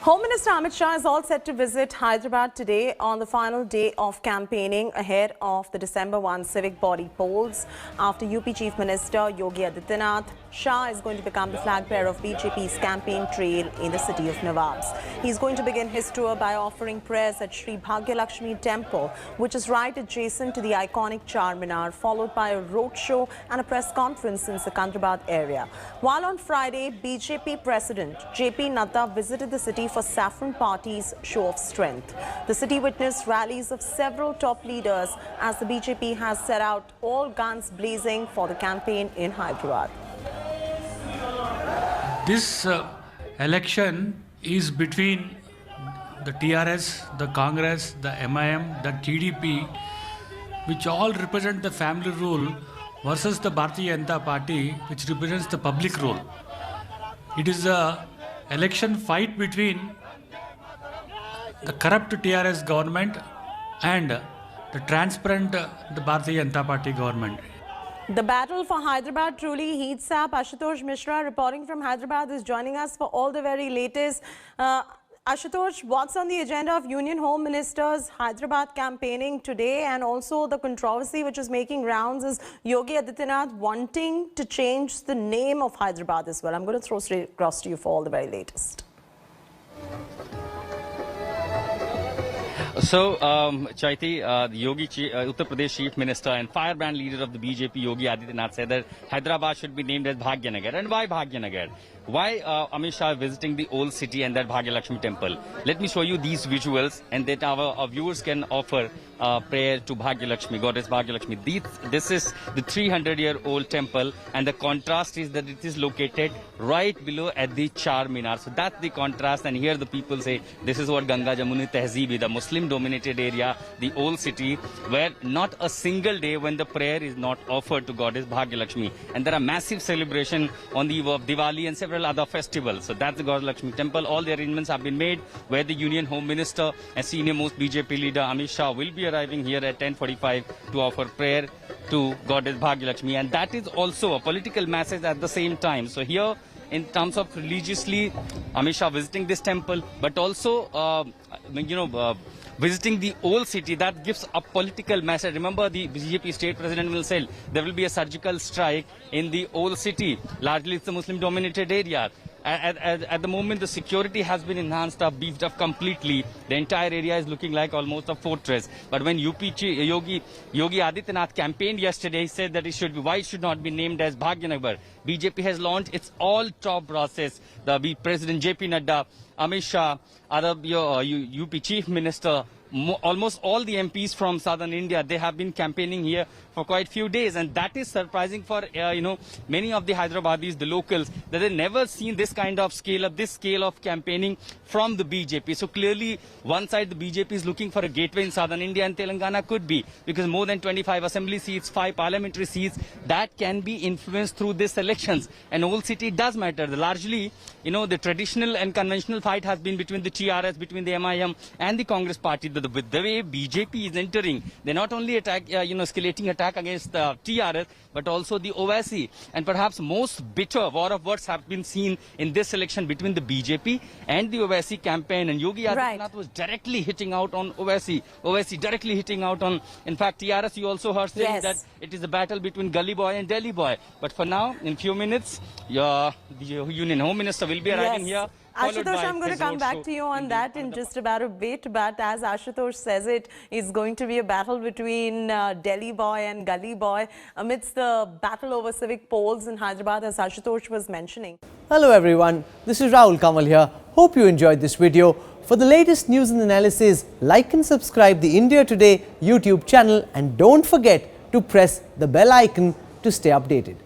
Home Minister Amit Shah is all set to visit Hyderabad today on the final day of campaigning ahead of the December 1 civic body polls. After UP Chief Minister Yogi Adityanath, Shah is going to become the flag bearer of BJP's campaign trail in the city of Nawabs. He's going to begin his tour by offering prayers at Sri Bhagyalakshmi Temple, which is right adjacent to the iconic Charminar, followed by a roadshow and a press conference in Secunderabad area. While on Friday, BJP President JP Nadda visited the city for Saffron Party's show of strength. The city witnessed rallies of several top leaders as the BJP has set out all guns blazing for the campaign in Hyderabad. This election is between the TRS, the Congress, the MIM, the TDP, which all represent the family rule, versus the Bharatiya Janata Party, which represents the public rule. It is a election fight between the corrupt TRS government and the transparent the Bharatiya Janata Party government. The battle for Hyderabad truly heats up. Ashutosh Mishra, reporting from Hyderabad, is joining us for all the very latest. Ashutosh, what's on the agenda of Union Home Minister's Hyderabad campaigning today, and also the controversy which is making rounds is Yogi Adityanath wanting to change the name of Hyderabad as well. I'm going to throw straight across to you for all the very latest. So, Chaiti, Uttar Pradesh Chief Minister and firebrand leader of the BJP, Yogi Adityanath, said that Hyderabad should be named as Bhagyanagar. And why Bhagyanagar? Why Amit Shah visiting the old city and that Bhagyalakshmi temple? Let me show you these visuals, and that our viewers can offer prayer to Bhagyalakshmi, goddess Bhagyalakshmi. This is the 300-year-old temple, and the contrast is that it is located right below at the Charminar. So that's the contrast, and here the people say this is what Ganga Jamuni Tehzeeb, the Muslim-dominated area, the old city, where not a single day when the prayer is not offered to goddess Bhagyalakshmi. And there are massive celebrations on the eve of Diwali and several other festivals. So that's the Goddess Lakshmi temple. All the arrangements have been made, where the Union Home Minister and senior most BJP leader Amit Shah will be arriving here at 10:45 to offer prayer to Goddess Bhagyalakshmi. And that is also a political message at the same time. So here, in terms of religiously, Amit Shah visiting this temple, but also, visiting the old city, that gives a political message. Remember, the BJP state president will say there will be a surgical strike in the old city. Largely, it's a Muslim-dominated area. At the moment, the security has been enhanced up, beefed up completely. The entire area is looking like almost a fortress. But when Yogi Adityanath campaigned yesterday, he said that why it should not be named as Bhagyanagar. BJP has launched its all-top process. The President JP Nadda, Amit Shah, UP Chief Minister, almost all the MPs from southern India, they have been campaigning here for quite a few days, and that is surprising for many of the Hyderabadis, the locals, that they've never seen this kind of scale of campaigning from the BJP. So clearly, one side the BJP is looking for a gateway in southern India, and Telangana could be, because more than 25 assembly seats, 5 parliamentary seats, that can be influenced through these elections. And old city does matter. Largely, the traditional and conventional fight has been between the TRS, between the MIM and the Congress party. With the way BJP is entering, they not only escalating attack against the TRS, but also the OIC. And perhaps most bitter war of words have been seen in this election between the BJP and the OIC campaign. And Yogi Adityanath was directly hitting out on OIC directly hitting out on, in fact, TRS. You also heard saying that it is a battle between Gully Boy and Delhi Boy. But for now, in few minutes, the Union Home Minister will be arriving here. Ashutosh, I'm going to come back to you on that in just about a bit, but as Ashutosh says, it's going to be a battle between Delhi Boy and Gully Boy amidst the battle over civic polls in Hyderabad, as Ashutosh was mentioning. Hello everyone, this is Rahul Kamal here. Hope you enjoyed this video. For the latest news and analysis, like and subscribe the India Today YouTube channel, and don't forget to press the bell icon to stay updated.